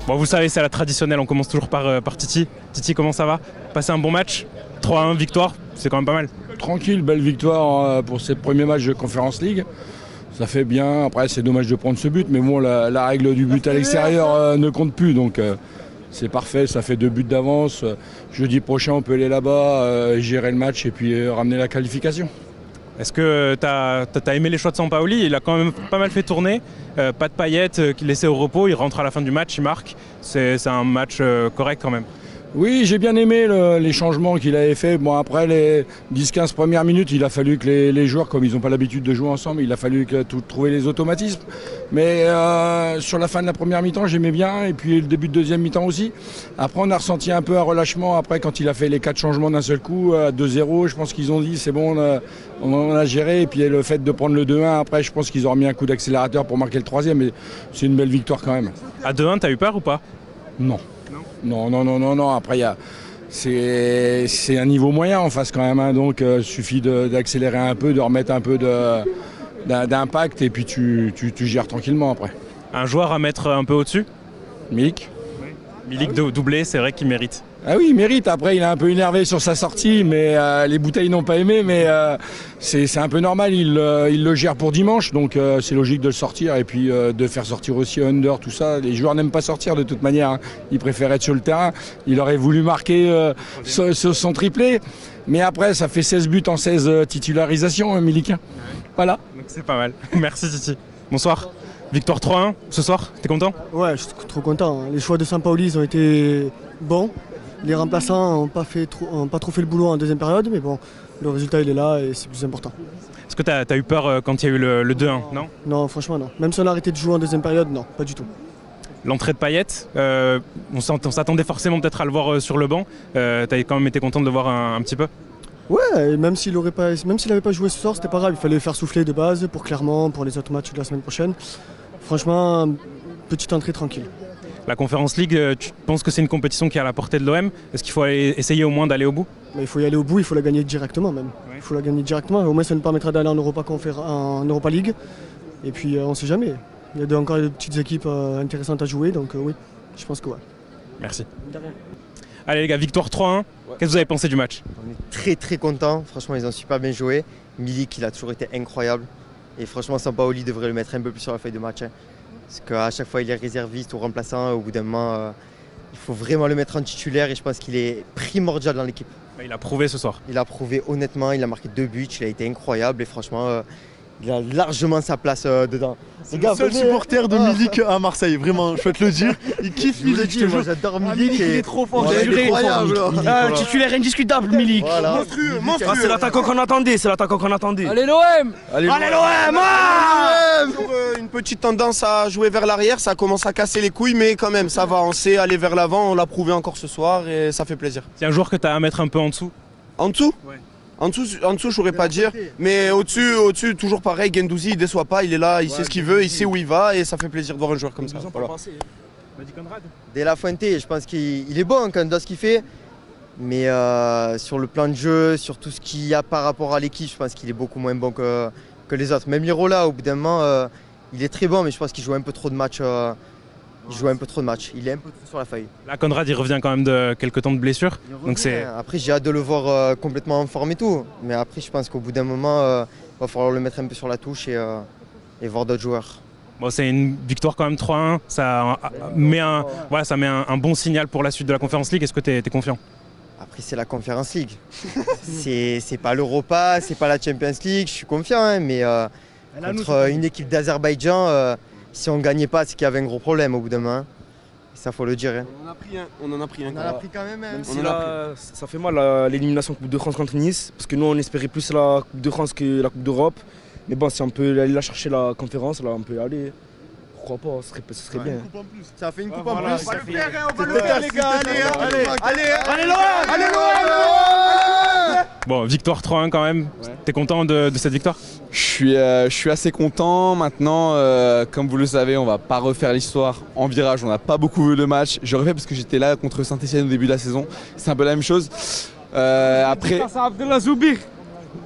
Bon, vous savez, c'est la traditionnelle, on commence toujours par Titi. Titi, comment ça va? Passé un bon match? 3-1, victoire, c'est quand même pas mal. Tranquille, belle victoire pour ces premiers matchs de Conference League. Ça fait bien, après c'est dommage de prendre ce but, mais bon, la règle du but à l'extérieur ne compte plus, donc c'est parfait, ça fait 2 buts d'avance. Jeudi prochain, on peut aller là-bas, gérer le match et puis ramener la qualification. Est-ce que t'as aimé les choix de Sampaoli? Il a quand même pas mal fait tourner, pas de Payet qu'il laissait au repos, il rentre à la fin du match, il marque. C'est un match correct quand même. Oui, j'ai bien aimé les changements qu'il avait fait. Bon, après les 10-15 premières minutes, il a fallu que les joueurs, comme ils n'ont pas l'habitude de jouer ensemble, il a fallu trouver les automatismes. Mais sur la fin de la première mi-temps, j'aimais bien, et puis le début de deuxième mi-temps aussi. Après, on a ressenti un peu un relâchement. Après, quand il a fait les 4 changements d'un seul coup, à 2-0, je pense qu'ils ont dit c'est bon, on a géré. Et puis le fait de prendre le 2-1, après, je pense qu'ils auraient mis un coup d'accélérateur pour marquer le 3e. Mais c'est une belle victoire quand même. À 2-1, t'as eu peur ou pas? Non. Non. Après, c'est un niveau moyen en face quand même. Hein. Donc, il suffit d'accélérer un peu, de remettre un peu d'impact et puis tu gères tranquillement après. Un joueur à mettre un peu au-dessus? Milik. Milik doublé, c'est vrai qu'il mérite. Ah oui, il mérite. Après, il est un peu énervé sur sa sortie, mais les bouteilles n'ont pas aimé. Mais c'est un peu normal. Il le gère pour dimanche, donc c'est logique de le sortir et puis de faire sortir aussi Under, tout ça. Les joueurs n'aiment pas sortir de toute manière. Hein. Ils préfèrent être sur le terrain. Il aurait voulu marquer son triplé. Mais après, ça fait 16 buts en 16 titularisations, hein, Milik. Voilà. Donc c'est pas mal. Merci Titi. Bonsoir. Victoire 3-1 ce soir, t'es content? Ouais, je suis trop content. Les choix de Sampaoli ont été bons. Les remplaçants n'ont pas trop fait le boulot en deuxième période, mais bon, le résultat il est là et c'est plus important. Est-ce que t'as eu peur quand il y a eu le 2-1, non? Non, franchement non. Même si on a arrêté de jouer en deuxième période, non, pas du tout. L'entrée de Payet, on s'attendait forcément peut-être à le voir sur le banc. T'as quand même été content de le voir un petit peu? Ouais, et même s'il n'avait pas joué ce soir, c'était pas grave. Il fallait le faire souffler de base pour Clermont, pour les autres matchs de la semaine prochaine. Franchement, petite entrée tranquille. La Conference League, tu penses que c'est une compétition qui est à la portée de l'OM? Est-ce qu'il faut essayer au moins d'aller au bout? Mais il faut y aller au bout, il faut la gagner directement même. Il faut la gagner directement, au moins ça nous permettra d'aller en Europa League. Et puis on ne sait jamais. Il y a encore des petites équipes intéressantes à jouer, donc oui, je pense que ouais. Merci. Allez les gars, victoire 3-1. Qu'est-ce que vous avez pensé du match? On est très contents, franchement ils ont super bien joué. Milik il a toujours été incroyable. Et franchement Sampaoli devrait le mettre un peu plus sur la feuille de match. Hein. Parce qu'à chaque fois il est réserviste ou remplaçant, au bout d'un moment il faut vraiment le mettre en titulaire et je pense qu'il est primordial dans l'équipe. Il a prouvé ce soir. Il a prouvé honnêtement, il a marqué 2 buts, il a été incroyable et franchement il a largement sa place dedans. C'est le seul supporter de Milik à Marseille, vraiment, je peux te le dire. Il kiffe Milik, je te jure. J'adore Milik. Il est trop fort, il est incroyable. Titulaire indiscutable, Milik. Voilà. Monstrueux. C'est l'attaquant qu'on attendait, Allez l'OM. Allez l'OM. Sur une petite tendance à jouer vers l'arrière, ça commence à casser les couilles, mais quand même, ça va, on sait aller vers l'avant, on l'a prouvé encore ce soir et ça fait plaisir. C'est un joueur que tu as à mettre un peu en dessous? En dessous? Ouais. En dessous, je saurais pas dire, mais au-dessus, toujours pareil, Guendouzi, il déçoit pas, il est là, il sait ce qu'il veut, il sait où il va et ça fait plaisir de voir un joueur comme ça. Voilà. De La Fuente, je pense qu'il est bon dans ce qu'il fait, mais sur le plan de jeu, sur tout ce qu'il y a par rapport à l'équipe, je pense qu'il est beaucoup moins bon que les autres. Même Lirola, au bout d'un moment, il est très bon, mais je pense qu'il joue un peu trop de matchs. Il est un peu trop sur la feuille. Là, Conrad, il revient quand même de quelques temps de blessure. Donc après, j'ai hâte de le voir complètement en forme et tout. Mais après, je pense qu'au bout d'un moment, il va falloir le mettre un peu sur la touche et voir d'autres joueurs. Bon, c'est une victoire quand même 3-1. Ça met un bon signal pour la suite de la Conference League. Est-ce que tu es confiant? Après, c'est la Conference League. c'est pas l'Europa, c'est pas la Champions League. Je suis confiant, hein, mais contre une équipe d'Azerbaïdjan, si on ne gagnait pas, c'est qu'il y avait un gros problème au bout d'un moment. Ça, faut le dire. Hein. On en a pris un. On en a pris quand même. Même si ça fait mal l'élimination Coupe de France contre Nice, parce que nous on espérait plus la Coupe de France que la Coupe d'Europe. Mais bon, si on peut aller la chercher la conférence, là on peut y aller. Pourquoi pas, ce serait bien. Ça fait une coupe en plus. On va le faire, les gars, allez Bon, victoire 3-1 quand même. Ouais. T'es content de cette victoire? Je suis assez content. Maintenant, comme vous le savez, on va pas refaire l'histoire en virage. On n'a pas beaucoup vu le match. Je refais parce que j'étais là contre Saint-Etienne au début de la saison. C'est un peu la même chose. Après.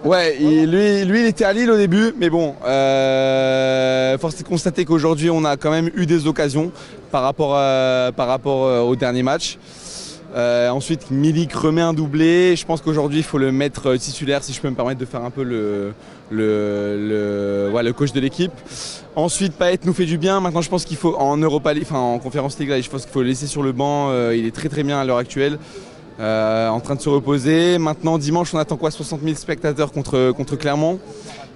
Ouais, lui il était à Lille au début, mais bon, force est de constater qu'aujourd'hui on a quand même eu des occasions par rapport au dernier match. Ensuite, Milik remet un doublé. Je pense qu'aujourd'hui il faut le mettre titulaire, si je peux me permettre de faire un peu le coach de l'équipe. Ensuite, Payet nous fait du bien. Maintenant, je pense qu'il faut en Europa League, enfin en Conference League, là, je pense qu'il faut le laisser sur le banc. Il est très très bien à l'heure actuelle. En train de se reposer. Maintenant, dimanche, on attend quoi, 60 000 spectateurs contre Clermont.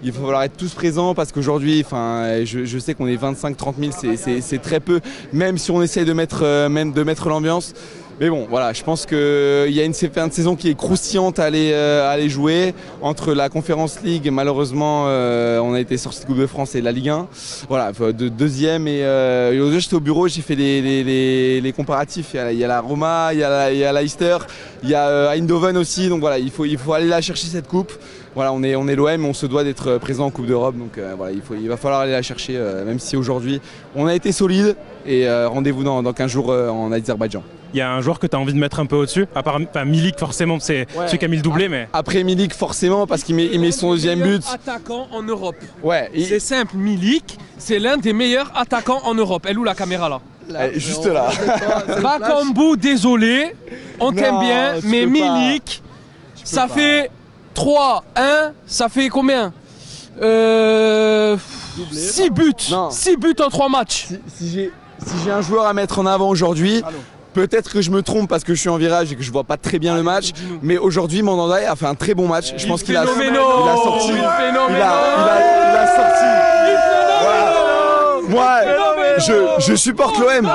Il va falloir être tous présents parce qu'aujourd'hui, je sais qu'on est 25-30 000, c'est très peu, même si on essaye de mettre l'ambiance. Mais bon, voilà, je pense qu'il y a une fin de saison qui est croustillante à aller jouer. Entre la Conference League, malheureusement, on a été sorti de Coupe de France et la Ligue 1. Voilà, deuxième. Et aujourd'hui, j'étais au bureau, j'ai fait les comparatifs. Il y a la Roma, il y a Leicester, il y a Eindhoven aussi. Donc voilà, il faut aller la chercher cette coupe. Voilà, on est l'OM, on se doit d'être présent en Coupe d'Europe. Donc voilà, il va falloir aller la chercher, même si aujourd'hui, on a été solide. Et rendez-vous dans 15 jours en Azerbaïdjan. Il y a un joueur que tu as envie de mettre un peu au-dessus, à part Milik forcément, c'est celui qui a mis le doublé. Mais... Après Milik forcément, parce qu'il met son deuxième but. Attaquant en Europe. Ouais, c'est simple, Milik, c'est l'un des meilleurs attaquants en Europe. Elle est où la caméra là? Juste là. Bakambu, désolé, on t'aime bien, mais Milik, ça fait 3-1, ça fait combien 6 buts. 6 buts en 3 matchs. Si j'ai un joueur à mettre en avant aujourd'hui, peut-être que je me trompe parce que je suis en virage et que je vois pas très bien le match, mais aujourd'hui Mandanda a fait un très bon match. Je pense qu'il a sorti. Il a sorti. Moi, je supporte l'OM.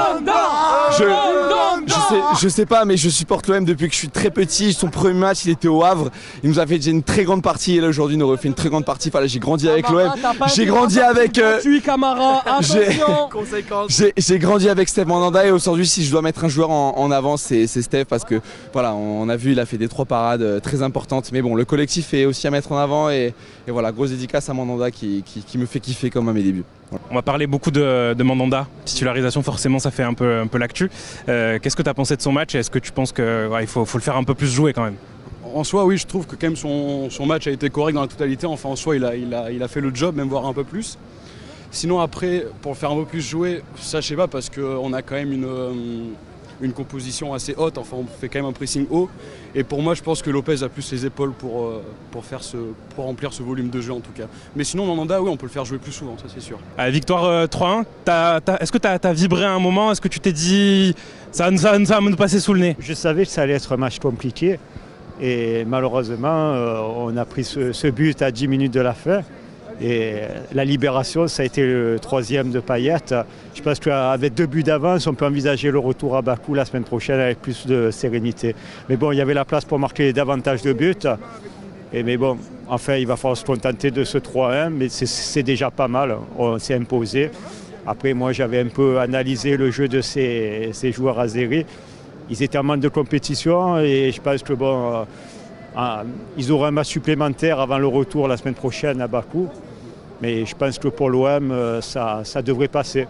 Je sais pas, mais je supporte l'OM depuis que je suis très petit. Son premier match, il était au Havre. Il nous a fait déjà une très grande partie. Et là, aujourd'hui, il nous refait une très grande partie. Enfin, là, j'ai grandi avec l'OM. J'ai grandi avec. J'ai grandi avec Steph Mandanda. Et aujourd'hui, si je dois mettre un joueur en avant, c'est Steph. Parce que, voilà, on a vu, il a fait des 3 parades très importantes. Mais bon, le collectif est aussi à mettre en avant. Et voilà, grosse dédicace à Mandanda qui me fait kiffer comme à mes débuts. Voilà. On va parler beaucoup de Mandanda. Titularisation, forcément, ça fait un peu l'actu. Qu'est-ce que tu as pensé de son match et est-ce que tu penses qu'il faut le faire un peu plus jouer quand même? En soi, oui, je trouve que quand même son match a été correct dans la totalité. Enfin, en soi, il a fait le job, même voire un peu plus. Sinon, après, pour le faire un peu plus jouer, ça, je sais pas, parce qu'on a quand même une composition assez haute. Enfin, on fait quand même un pressing haut. Et pour moi, je pense que Lopez a plus les épaules pour remplir ce volume de jeu, en tout cas. Mais sinon, Mandanda, oui, on peut le faire jouer plus souvent, ça, c'est sûr. Victoire 3-1, est-ce que tu as vibré à un moment? Est-ce que tu t'es dit ça va me passer sous le nez? Je savais que ça allait être un match compliqué. Et malheureusement, on a pris ce but à 10 minutes de la fin. Et la libération, ça a été le 3e de Payet. Je pense qu'avec 2 buts d'avance, on peut envisager le retour à Bakou la semaine prochaine avec plus de sérénité. Mais bon, il y avait la place pour marquer davantage de buts. Mais bon, enfin, il va falloir se contenter de ce 3-1, mais c'est déjà pas mal. On s'est imposé. Après, moi, j'avais un peu analysé le jeu de ces joueurs azéris. Ils étaient en manque de compétition et je pense que bon, ils auront un match supplémentaire avant le retour la semaine prochaine à Bakou. Mais je pense que pour l'OM, ça devrait passer.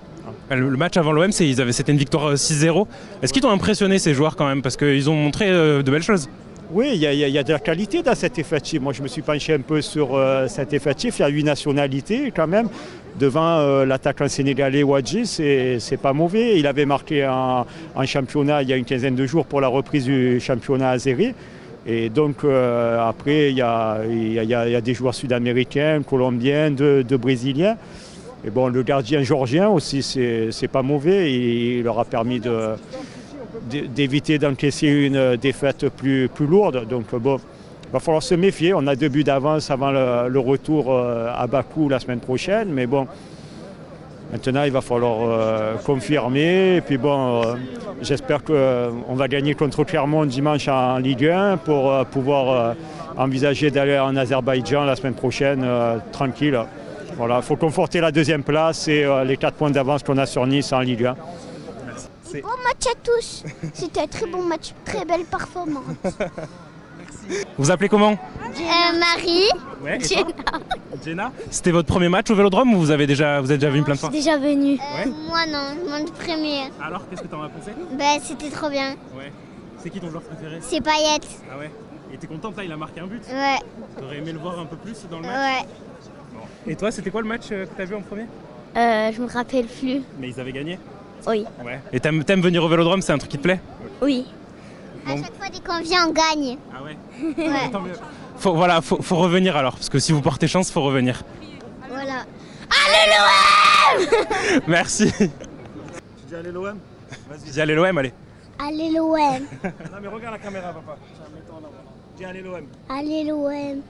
Le match avant l'OM, c'était une victoire 6-0. Est-ce qu'ils t'ont impressionné ces joueurs quand même? Parce qu'ils ont montré de belles choses. Oui, il y a de la qualité dans cet effectif. Moi, je me suis penché un peu sur cet effectif. Il y a 8 nationalités quand même. Devant l'attaquant sénégalais Wadji, c'est pas mauvais. Il avait marqué en championnat il y a une quinzaine de jours pour la reprise du championnat azéri. Et donc après, il y a des joueurs sud-américains, colombiens, de brésiliens. Et bon, le gardien georgien aussi, c'est pas mauvais. Il leur a permis d'éviter d'encaisser une défaite plus lourde. Donc bon, il va falloir se méfier. On a 2 buts d'avance avant le retour à Bakou la semaine prochaine. Mais bon, maintenant, il va falloir confirmer. Et puis bon, j'espère qu'on va gagner contre Clermont dimanche en Ligue 1 pour pouvoir envisager d'aller en Azerbaïdjan la semaine prochaine tranquille. Voilà, il faut conforter la 2e place et les 4 points d'avance qu'on a sur Nice en Ligue 1. Bon match à tous. C'était un très bon match, très belle performance. Vous appelez comment? Marie. Ouais, Jenna. C'était votre premier match au Vélodrome ou vous êtes déjà venu plein de fois? Je suis déjà venu. Ouais. Moi non, mon premier. Alors, qu'est-ce que t'en as pensé? C'était trop bien. Ouais. C'est qui ton joueur préféré? C'est Payet. Ah ouais. Et t'es contente là, il a marqué un but? Ouais. T'aurais aimé le voir un peu plus dans le match? Ouais. Bon. Et toi, c'était quoi le match que t'as vu en premier? Je me rappelle plus. Mais ils avaient gagné? Oui. Ouais. Et t'aimes venir au Vélodrome, c'est un truc qui te plaît? Oui. Bon. À chaque fois, dès qu'on vient, on gagne. Ah ouais? Ouais. Tant mieux. Faut revenir alors, parce que si vous portez chance, faut revenir. Voilà. Allez l'OM. Merci. Tu dis allez l'OM? Vas-y. Dis allez l'OM, allez. Allez l'OM. Non mais regarde la caméra, papa. Dis allez l'OM. Allez l'OM.